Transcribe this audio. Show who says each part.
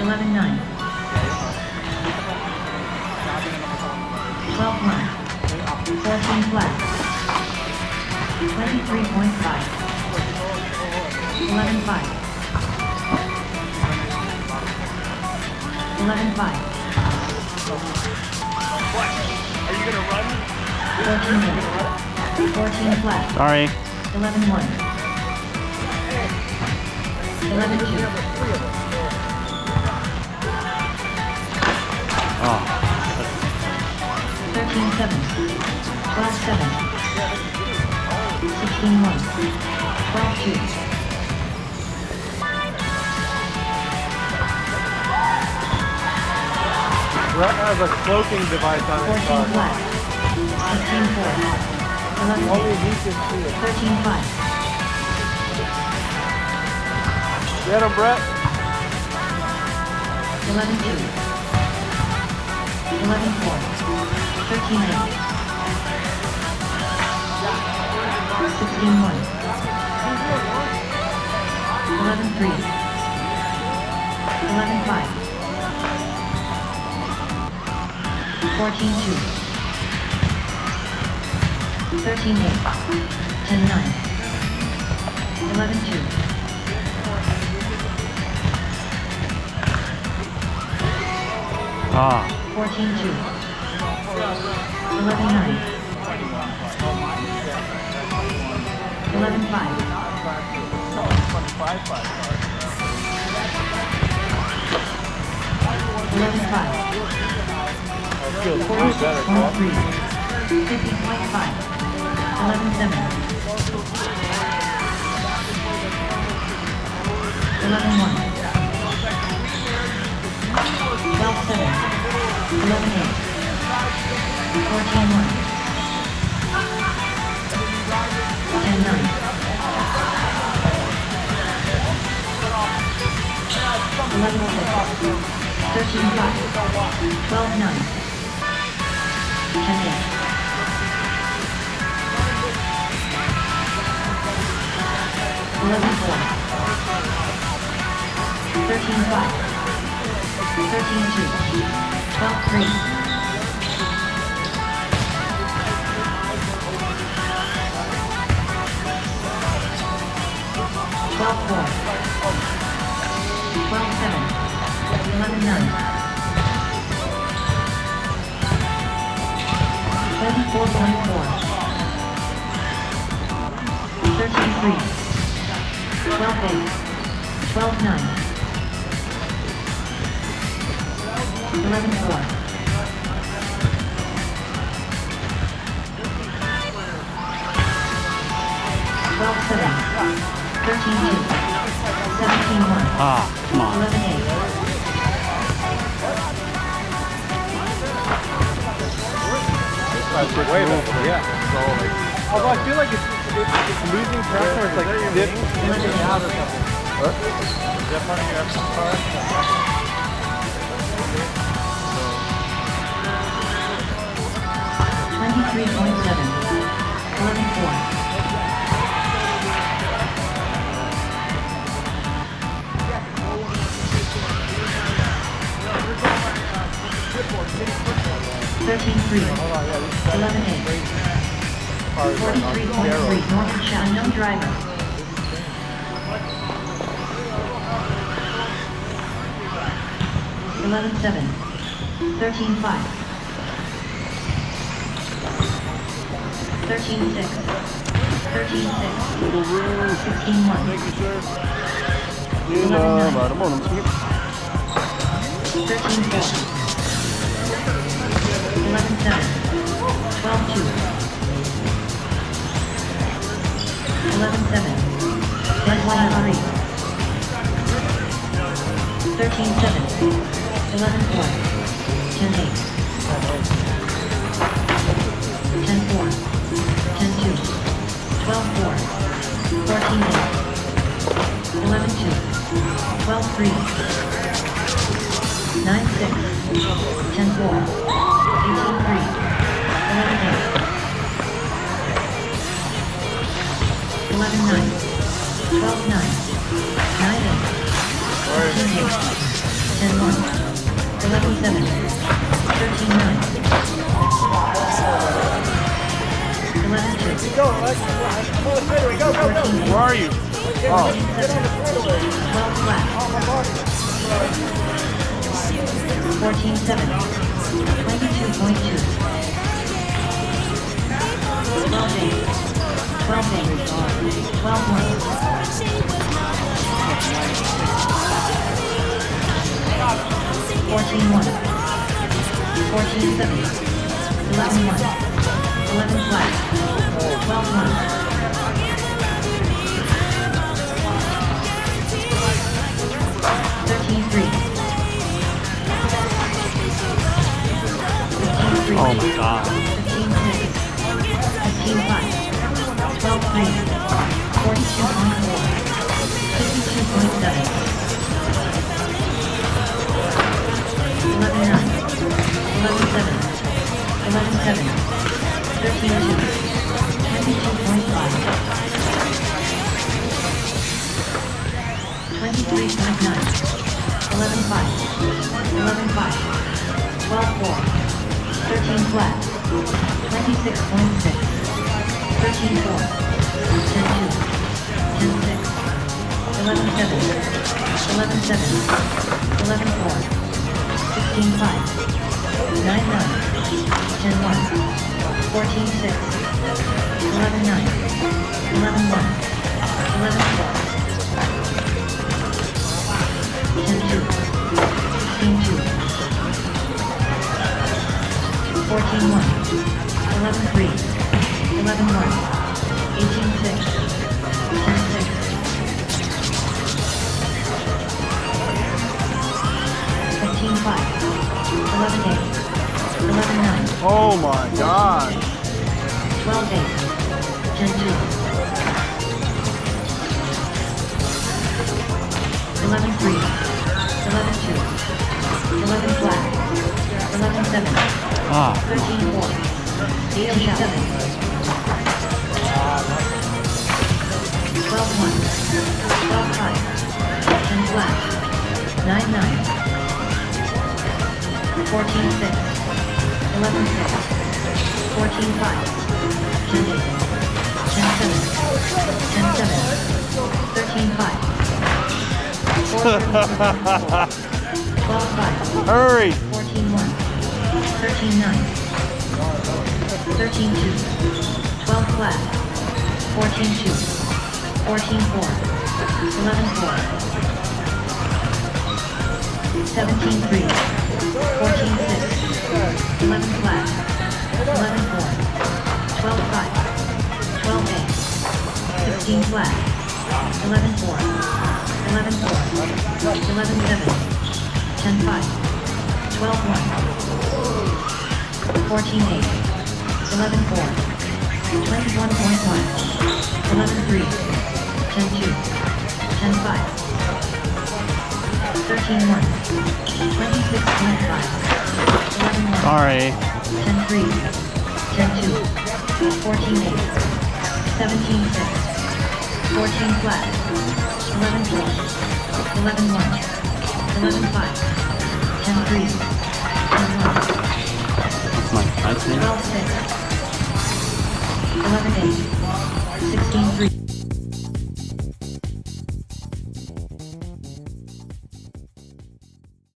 Speaker 1: 11.9. 12.1. 14 flat. 23.5. 11.5. 11.5.
Speaker 2: What? Are you gonna run?
Speaker 1: 14 minutes. 14 flat.
Speaker 3: Sorry.
Speaker 1: 11.1. 11.2.
Speaker 3: Oh.
Speaker 1: 13.7. 12.7. 16.1. 12.2.
Speaker 4: Brett has a cloaking device on his
Speaker 1: 14
Speaker 4: car.
Speaker 1: flat. 16.4. 11.8.
Speaker 4: Only he can see it.
Speaker 1: 13.5.
Speaker 4: Get him, Brett.
Speaker 1: 11.2. 11.4. 13.8. 16.1. 11.3. 11.5. 14.2. 13.8. 10.9. 11.2.
Speaker 3: Ah.
Speaker 1: 14.2. 11.9. 11.5. 11.5.
Speaker 4: That feels way better, Brett.
Speaker 1: 50.5. 11.7. 11.1. 12.7. 11.8. 14.1. 10.9. 11.6. 13.5. 12.9. 10.8. 11.4. 13.5. 13.2. 12.3. 12.4. 12.7. 11.9. 24.4. 13.3. 12.8. 12.9. 11.4. 12.7. 13.2. 17.1.
Speaker 3: Ah. Come on.
Speaker 1: 11.8.
Speaker 4: That's way better. Yeah. So, like, although I feel like it's losing pressure. It's like dip out or something. What? Dip on your car?
Speaker 1: 23.7. 11.4. 13.3. 11.8. 43.3. North Shot. No driver. 11.7. 13.5. 13.6. 13.6. 16.1. 11.9. 13.4. 11.7. 12.2. 11.7. 10.3. 13.7. 11.4. 10.8. 10.4. 10.2. 12.4. 14.8. 11.2. 12.3. 9.6. 10.4. 18.3. 11.8. 11.9. 12.9. 9.8. 14.8. 10-1, 11-7, 13-9, 11-2,
Speaker 4: Go, Alex. Go, go, go.
Speaker 1: 14-8,
Speaker 2: Where are you?
Speaker 1: 14-7, 12 flat, 14-7, 22.2, 12-8, 12-8, 12-1, 14-1, 14-7, 11-1, 11 flat, 12-1, 13-3, 15-3,
Speaker 2: Oh my god.
Speaker 1: 15-6, 15-5, 12-3, 42.4, 52.7, 11-9, 11-7, 11-7, 13-2, 22.5, 23.9, 11-5, 11-5, 12-4, 13 flat, 26.6, 13-4, 10-2, 10-6, 11-7, 11-7, 11-4, 16-5, 9-9, 10-1, 14-6, 11-9, 11-1, 11-4, 10-2, 16-2, 14-1, 11-3, 11-1, 18-6, 10-6, 15-5, 11-8, 11-9,
Speaker 4: Oh my god.
Speaker 1: 12-8, 10-2, 11-3, 11-2, 11 flat, 11-7,
Speaker 2: Ah.
Speaker 1: 13-4, 18-7, 12-1, 12-5, 10 flat, 9-9, 14-6, 11-6, 14-5, 10-8, 10-7, 10-7, 13-5, 12-5,
Speaker 2: Hurry!
Speaker 1: 14-1, 13-9, 13-2, 12 flat, 14-2, 14-4, 11-4, 17-3, 14-6, 11 flat, 11-4, 12-5, 12-8, 16 flat, 11-4, 11-4, 11-7, 10-5, 12-1, 14-8, 11-4, 21.1, 11-3, 10-2, 10-5, 13-1, 26.5, 11-1,
Speaker 2: Sorry.
Speaker 1: 10-3, 10-2, 14-8, 17-6, 14 flat, 11-4, 11-1, 11-5, 10-3, 10-1,
Speaker 2: My ice
Speaker 1: 12-6, 11-8, 16-3.